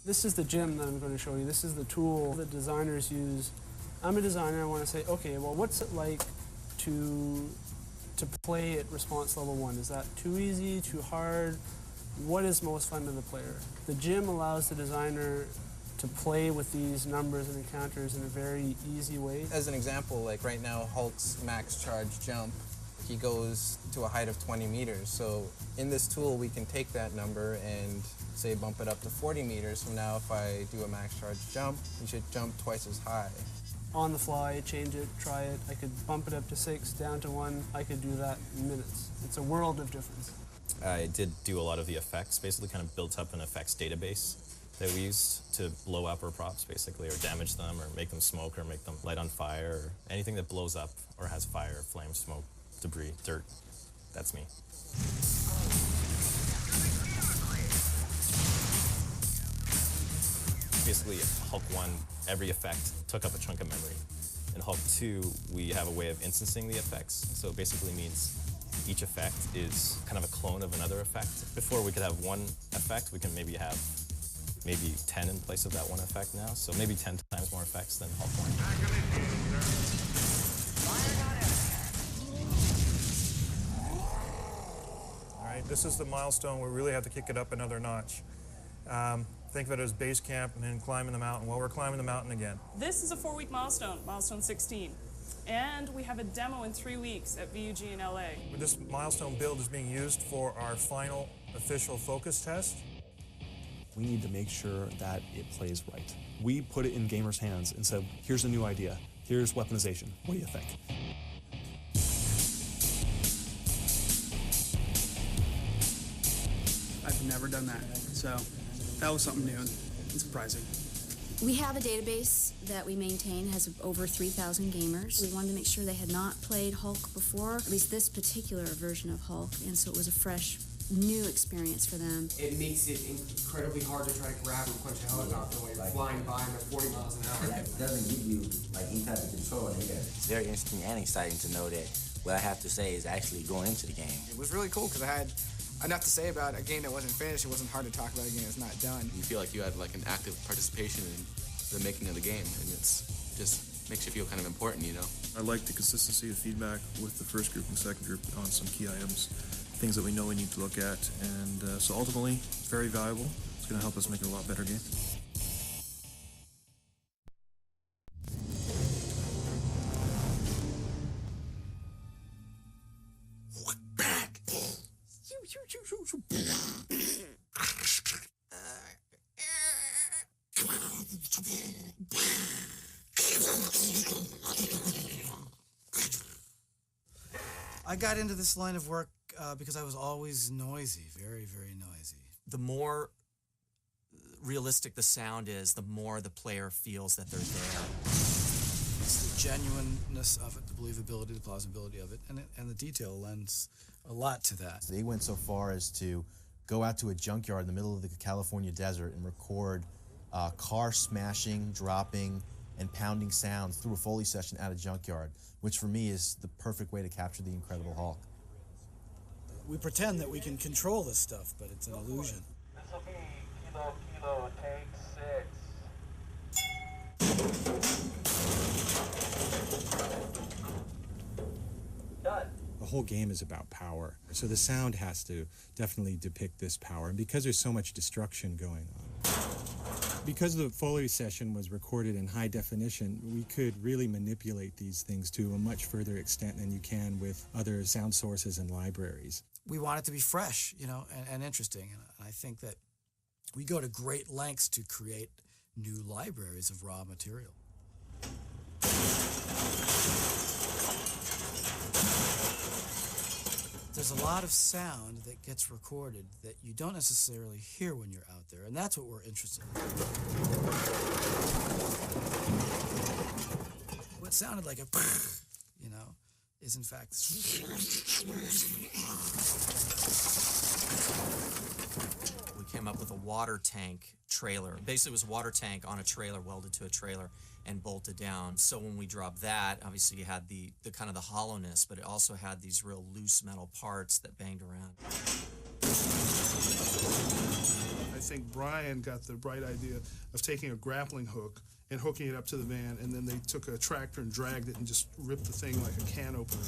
This is the gym that I'm going to show you. This is the tool that designers use. I'm a designer. I want to say, okay, well, what's it like to play at response level 1? Is that too easy, too hard? What is most fun to the player? The gym allows the designer to play with these numbers and encounters in a very easy way. As an example, like right now, Hulk's max charge jump, he goes to a height of 20 meters. So in this tool, we can take that number and say bump it up to 40 meters. So now if I do a max charge jump, he should jump twice as high. On the fly, change it, try it. I could bump it up to 6, down to 1. I could do that in minutes. It's a world of difference. I did do a lot of the effects, basically kind of built up an effects database that we used to blow up our props, basically, or damage them, or make them smoke, or make them light on fire, or anything that blows up or has fire, flame, smoke, debris, dirt. That's me. Basically, Hulk 1, every effect took up a chunk of memory. In Hulk 2, we have a way of instancing the effects, so it basically means each effect is kind of a clone of another effect. Before we could have one effect, we can maybe have 10 in place of that one effect now, so maybe 10 times more effects than Hulk 1. All right, this is the milestone. We really have to kick it up another notch. Think of it as base camp and then climbing the mountain. Well, we're climbing the mountain again. This is a 4-week milestone, milestone 16. And we have a demo in 3 weeks at VUG in LA. This milestone build is being used for our final official focus test. We need to make sure that it plays right. We put it in gamers' hands and said, here's a new idea. Here's weaponization. What do you think? I've never done that, so that was something new and surprising. We have a database that we maintain, has over 3,000 gamers. We wanted to make sure they had not played Hulk before, at least this particular version of Hulk, and so it was a fresh, new experience for them. It makes it incredibly hard to try to grab and punch a helicopter when you're flying by them at 40 miles an hour. That doesn't give you like any type of control in here. It's very interesting and exciting to know that what I have to say is actually going into the game. It was really cool because I had enough to say about a game that wasn't finished. It wasn't hard to talk about a game that's not done. You feel like you had like an active participation in the making of the game, and it's just makes you feel kind of important, you know? I like the consistency of feedback with the first group and the second group on some key items, things that we know we need to look at, and so ultimately, it's very valuable. It's going to help us make it a lot better game. I got into this line of work because I was always noisy, very, very noisy. The more realistic the sound is, the more the player feels that they're there. It's the genuineness of it, the believability, the plausibility of it, and the detail lends a lot to that. They went so far as to go out to a junkyard in the middle of the California desert and record car smashing, dropping, and pounding sounds through a Foley session at a junkyard, which for me is the perfect way to capture the Incredible Hulk. We pretend that we can control this stuff, but it's an illusion. This will be Kilo, take 6. Done. The whole game is about power, so the sound has to definitely depict this power, and because there's so much destruction going on. Because the Foley session was recorded in high definition, we could really manipulate these things to a much further extent than you can with other sound sources and libraries. We want it to be fresh, you know, and interesting, and I think that we go to great lengths to create new libraries of raw material. There's a lot of sound that gets recorded that you don't necessarily hear when you're out there, and that's what we're interested in. What sounded like a, you know, is in fact... We came up with a water tank trailer. Basically, it was a water tank on a trailer, welded to a trailer, and bolted down. So when we dropped that, obviously you had the kind of the hollowness, but it also had these real loose metal parts that banged around. I think Brian got the bright idea of taking a grappling hook and hooking it up to the van, and then they took a tractor and dragged it and just ripped the thing like a can opener.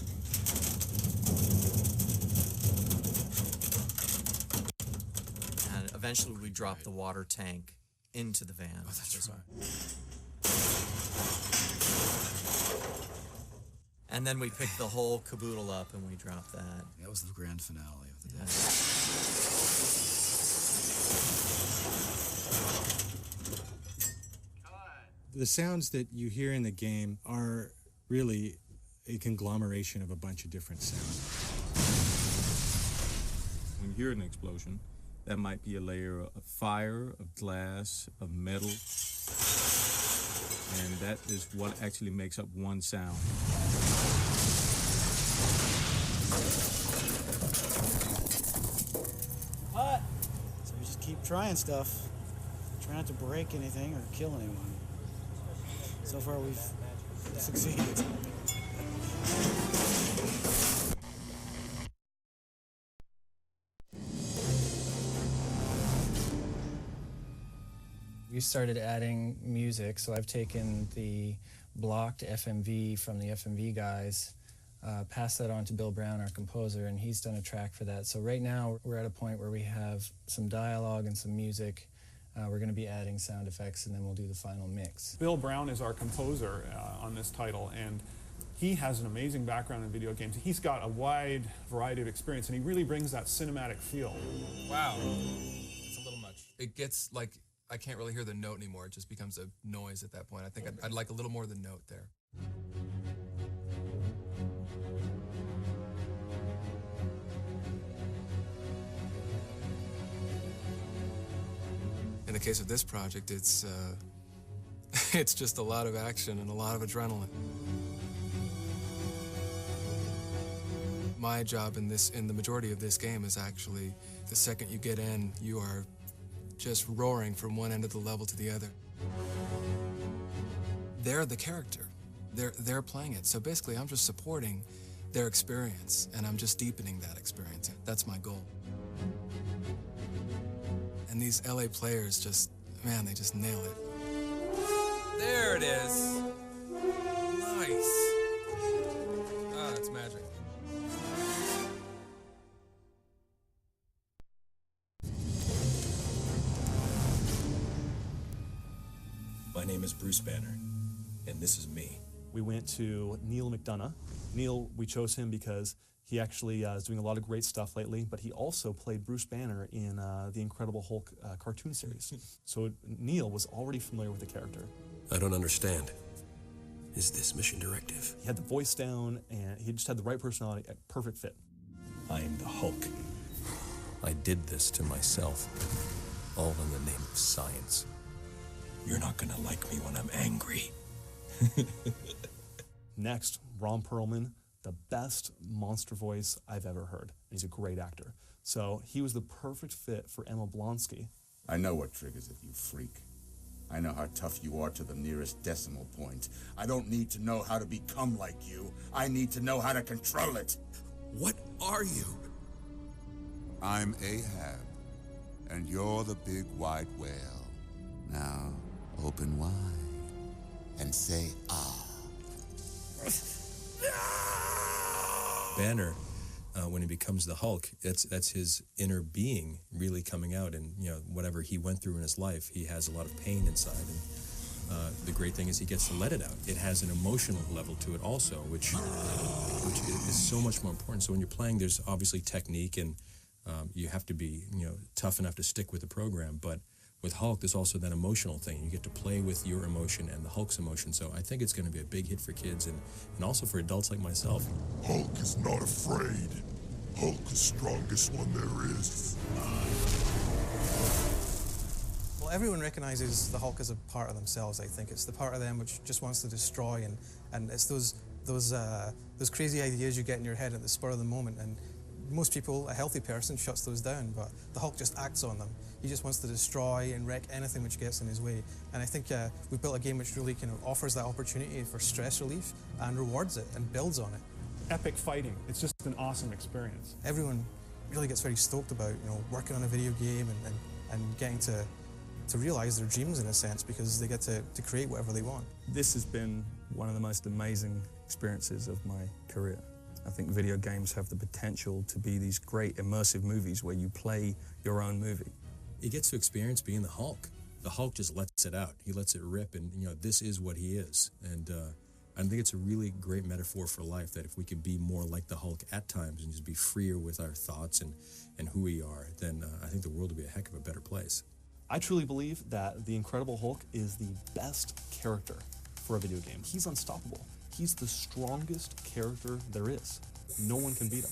And eventually we dropped the water tank into the van. Oh, that's right. And then we picked the whole caboodle up and we dropped that. That was the grand finale of the day. The sounds that you hear in the game are really a conglomeration of a bunch of different sounds. When you hear an explosion, that might be a layer of fire, of glass, of metal, and that is what actually makes up one sound. What? So we just keep trying stuff. Try not to break anything or kill anyone. So far we've succeeded. We started adding music, so I've taken the blocked FMV from the FMV guys, passed that on to Bill Brown, our composer, and he's done a track for that. So right now we're at a point where we have some dialogue and some music. We're going to be adding sound effects, and then we'll do the final mix. Bill Brown is our composer on this title, and he has an amazing background in video games. He's got a wide variety of experience, and he really brings that cinematic feel. Wow, it's a little much. It gets like, I can't really hear the note anymore. It just becomes a noise at that point. I think I'd like a little more of the note there. In the case of this project, it's it's just a lot of action and a lot of adrenaline. My job in the majority of this game is actually, the second you get in, you are just roaring from one end of the level to the other. They're the character. They're playing it. So basically, I'm just supporting their experience, and I'm just deepening that experience. That's my goal. And these LA players just, man, they just nail it. There it is. Nice. Ah, it's magic. My name is Bruce Banner, and this is me. We went to Neil McDonough. Neil, we chose him because he actually is doing a lot of great stuff lately, but he also played Bruce Banner in the Incredible Hulk cartoon series. So Neil was already familiar with the character. I don't understand. Is this mission directive? He had the voice down, and he just had the right personality, a perfect fit. I am the Hulk. I did this to myself, all in the name of science. You're not gonna like me when I'm angry. Next, Ron Perlman, the best monster voice I've ever heard. He's a great actor. So he was the perfect fit for Emma Blonsky. I know what triggers it, you freak. I know how tough you are to the nearest decimal point. I don't need to know how to become like you. I need to know how to control it. What are you? I'm Ahab, and you're the big white whale. Now, open wide and say, ah. Banner, when he becomes the Hulk, that's his inner being really coming out, and whatever he went through in his life, he has a lot of pain inside, and the great thing is he gets to let it out. It has an emotional level to it also, which is so much more important. So when you're playing, there's obviously technique, and you have to be tough enough to stick with the program, but with Hulk, there's also that emotional thing. You get to play with your emotion and the Hulk's emotion. So I think it's going to be a big hit for kids and also for adults like myself. Hulk is not afraid. Hulk is strongest one there is. Well, everyone recognizes the Hulk as a part of themselves, I think. It's the part of them which just wants to destroy, and it's those crazy ideas you get in your head at the spur of the moment. And most people, a healthy person, shuts those down, but the Hulk just acts on them. He just wants to destroy and wreck anything which gets in his way. And I think we've built a game which really kind of offers that opportunity for stress relief and rewards it and builds on it. Epic fighting. It's just an awesome experience. Everyone really gets very stoked about, working on a video game and getting to realize their dreams in a sense, because they get to create whatever they want. This has been one of the most amazing experiences of my career. I think video games have the potential to be these great immersive movies where you play your own movie. He gets to experience being the Hulk. The Hulk just lets it out. He lets it rip, and this is what he is. And I think it's a really great metaphor for life, that if we could be more like the Hulk at times and just be freer with our thoughts and who we are, then I think the world would be a heck of a better place. I truly believe that the Incredible Hulk is the best character for a video game. He's unstoppable. He's the strongest character there is. No one can beat him.